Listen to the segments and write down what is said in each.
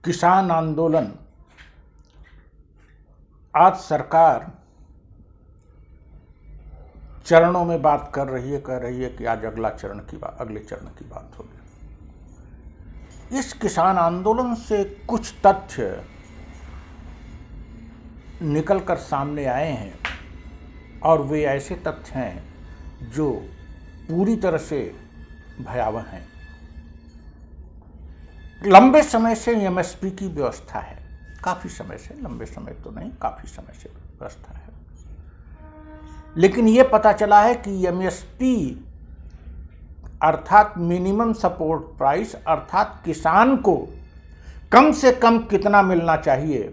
किसान आंदोलन, आज सरकार चरणों में बात कर रही है, कह रही है कि आज अगले चरण की बात होगी। इस किसान आंदोलन से कुछ तथ्य निकलकर सामने आए हैं और वे ऐसे तथ्य हैं जो पूरी तरह से भयावह हैं। लंबे समय से एमएसपी की व्यवस्था है, काफी समय से, लंबे समय तो नहीं, काफी समय से व्यवस्था है, लेकिन यह पता चला है कि एमएसपी अर्थात मिनिमम सपोर्ट प्राइस, अर्थात किसान को कम से कम कितना मिलना चाहिए,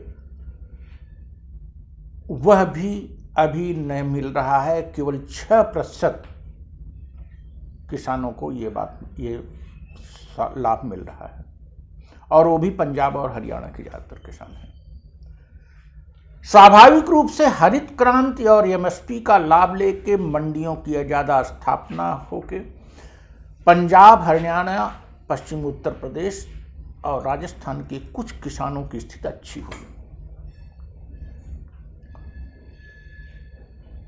वह भी अभी नहीं मिल रहा है। केवल 6% किसानों को ये लाभ मिल रहा है, और वो भी पंजाब और हरियाणा के ज्यादातर किसान हैं। स्वाभाविक रूप से हरित क्रांति और एमएसपी का लाभ लेके मंडियों की ज्यादा स्थापना होके पंजाब, हरियाणा, पश्चिम उत्तर प्रदेश और राजस्थान के कुछ किसानों की स्थिति अच्छी हुई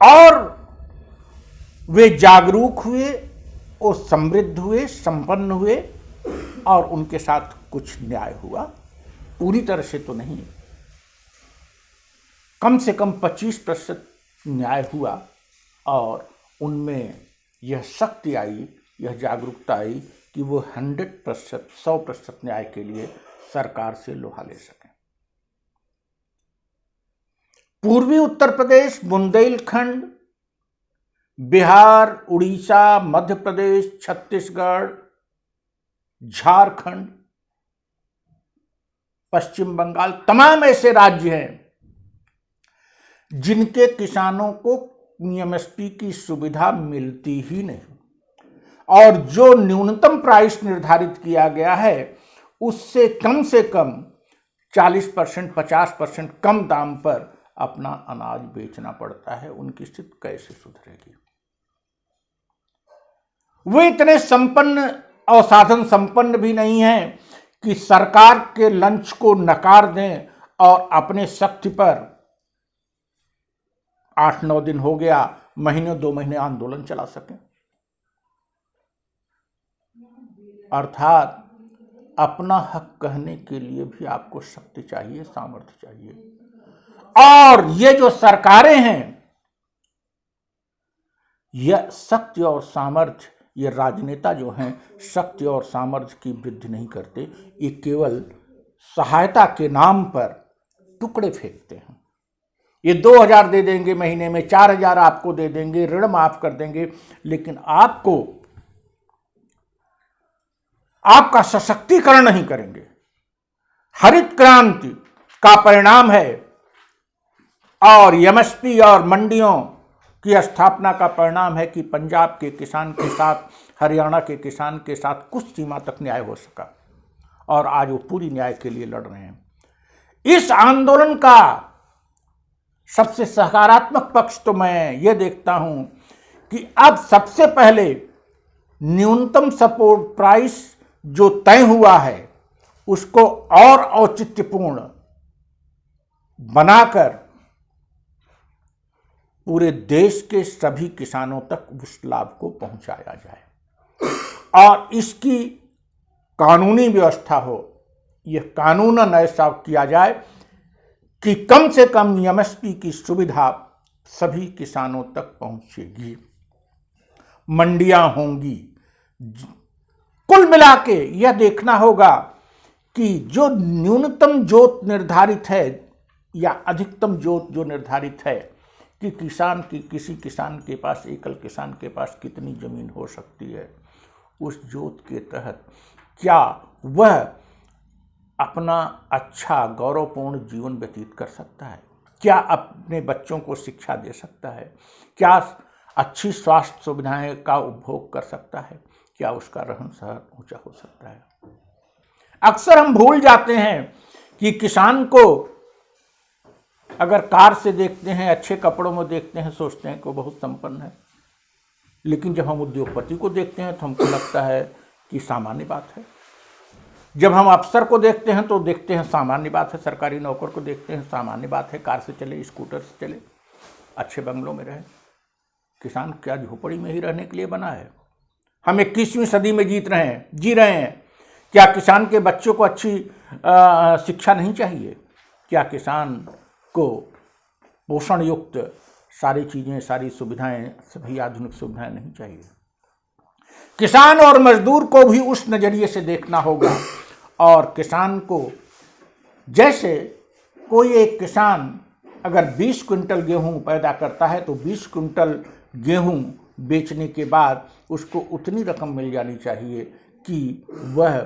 और वे जागरूक हुए, वो समृद्ध हुए, संपन्न हुए और उनके साथ कुछ न्याय हुआ। पूरी तरह से तो नहीं, कम से कम 25% न्याय हुआ और उनमें यह शक्ति आई, यह जागरूकता आई कि वो 100%, 100% न्याय के लिए सरकार से लोहा ले सकें। पूर्वी उत्तर प्रदेश, बुंदेलखंड, बिहार, उड़ीसा, मध्य प्रदेश, छत्तीसगढ़, झारखंड, पश्चिम बंगाल, तमाम ऐसे राज्य हैं जिनके किसानों को एमएसपी की सुविधा मिलती ही नहीं, और जो न्यूनतम प्राइस निर्धारित किया गया है उससे कम से कम 40%, 50% कम दाम पर अपना अनाज बेचना पड़ता है। उनकी स्थिति कैसे सुधरेगी? वे इतने संपन्न और साधन संपन्न भी नहीं हैं कि सरकार के लंच को नकार दें और अपने शक्ति पर 8-9 दिन हो गया, महीने 2 महीने आंदोलन चला सकें। अर्थात अपना हक कहने के लिए भी आपको शक्ति चाहिए, सामर्थ्य चाहिए। और ये जो सरकारें हैं, यह शक्ति और सामर्थ्य, ये राजनेता जो हैं शक्ति और सामर्थ्य की वृद्धि नहीं करते, ये केवल सहायता के नाम पर टुकड़े फेंकते हैं। ये 2000 दे देंगे महीने में, 4000 आपको दे देंगे, ऋण माफ कर देंगे, लेकिन आपका सशक्तिकरण नहीं करेंगे। हरित क्रांति का परिणाम है और एमएसपी और मंडियों की स्थापना का परिणाम है कि पंजाब के किसान के साथ, हरियाणा के किसान के साथ कुछ सीमा तक न्याय हो सका और आज वो पूरी न्याय के लिए लड़ रहे हैं। इस आंदोलन का सबसे सकारात्मक पक्ष तो मैं ये देखता हूं कि अब सबसे पहले न्यूनतम सपोर्ट प्राइस जो तय हुआ है उसको और औचित्यपूर्ण बनाकर पूरे देश के सभी किसानों तक उस लाभ को पहुंचाया जाए और इसकी कानूनी व्यवस्था हो। यह कानूनन ऐसा किया जाए कि कम से कम एमएसपी की सुविधा सभी किसानों तक पहुंचेगी, मंडियां होंगी। कुल मिला के यह देखना होगा कि जो न्यूनतम जोत निर्धारित है या अधिकतम जोत जो निर्धारित है कि किसी किसान के पास, एकल किसान के पास कितनी जमीन हो सकती है, उस जोत के तहत क्या वह अपना अच्छा गौरवपूर्ण जीवन व्यतीत कर सकता है, क्या अपने बच्चों को शिक्षा दे सकता है, क्या अच्छी स्वास्थ्य सुविधाएं का उपभोग कर सकता है, क्या उसका रहन सहन ऊंचा हो सकता है। अक्सर हम भूल जाते हैं कि किसान को अगर कार से देखते हैं, अच्छे कपड़ों में देखते हैं, सोचते हैं कि वो बहुत संपन्न है, लेकिन जब हम उद्योगपति को देखते हैं तो हमको लगता है कि सामान्य बात है। जब हम अफसर को देखते हैं तो देखते हैं सामान्य बात है, सरकारी नौकर को देखते हैं सामान्य बात है, कार से चले, स्कूटर से चले, अच्छे बंगलों में रहे। किसान क्या झोपड़ी में ही रहने के लिए बना है? हम 21वीं सदी में जी रहे हैं। क्या किसान के बच्चों को अच्छी शिक्षा नहीं चाहिए? क्या किसान को पोषण युक्त सारी चीज़ें, सारी सुविधाएं, सभी आधुनिक सुविधाएं नहीं चाहिए? किसान और मजदूर को भी उस नज़रिए से देखना होगा। और किसान को, जैसे कोई एक किसान अगर 20 क्विंटल गेहूं पैदा करता है तो 20 क्विंटल गेहूं बेचने के बाद उसको उतनी रकम मिल जानी चाहिए कि वह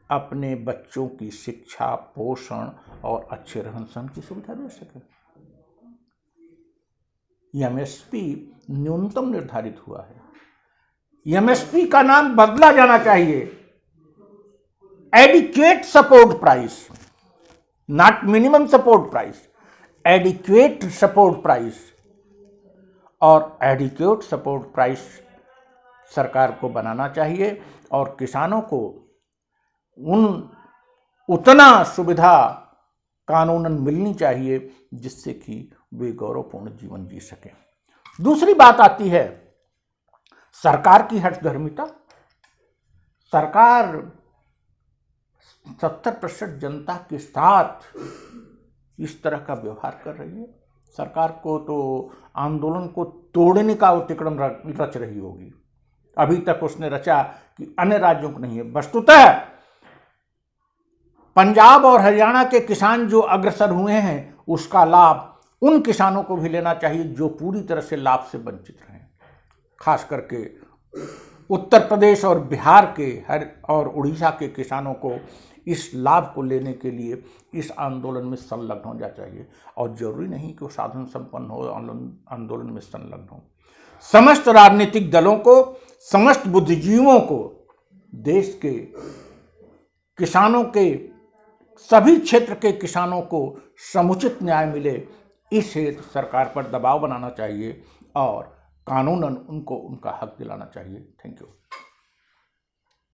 अपने बच्चों की शिक्षा, पोषण और अच्छे रहन सहन की सुविधा दे सके। एमएसपी न्यूनतम निर्धारित हुआ है। एमएसपी का नाम बदला जाना चाहिए, adequate support price, not minimum support price, adequate support price. और एडिक्वेट सपोर्ट प्राइस सरकार को बनाना चाहिए और किसानों को उतना सुविधा कानूनन मिलनी चाहिए जिससे कि वे गौरवपूर्ण जीवन जी सकें। दूसरी बात आती है सरकार की हठधर्मिता। सरकार 70% जनता के साथ इस तरह का व्यवहार कर रही है। सरकार को तो आंदोलन को तोड़ने का अतिक्रम रच रही होगी। अभी तक उसने रचा कि अन्य राज्यों को नहीं है। वस्तुतः पंजाब और हरियाणा के किसान जो अग्रसर हुए हैं उसका लाभ उन किसानों को भी लेना चाहिए जो पूरी तरह से लाभ से वंचित रहे। खास करके उत्तर प्रदेश और बिहार के और उड़ीसा के किसानों को इस लाभ को लेने के लिए इस आंदोलन में संलग्न होना चाहिए। और जरूरी नहीं कि वो साधन संपन्न हो, आंदोलन में संलग्न हो। समस्त राजनीतिक दलों को, समस्त बुद्धिजीवियों को, देश के किसानों के सभी क्षेत्र के किसानों को समुचित न्याय मिले, इस हेतु सरकार पर दबाव बनाना चाहिए और कानूनन उनको उनका हक दिलाना चाहिए। Thank you.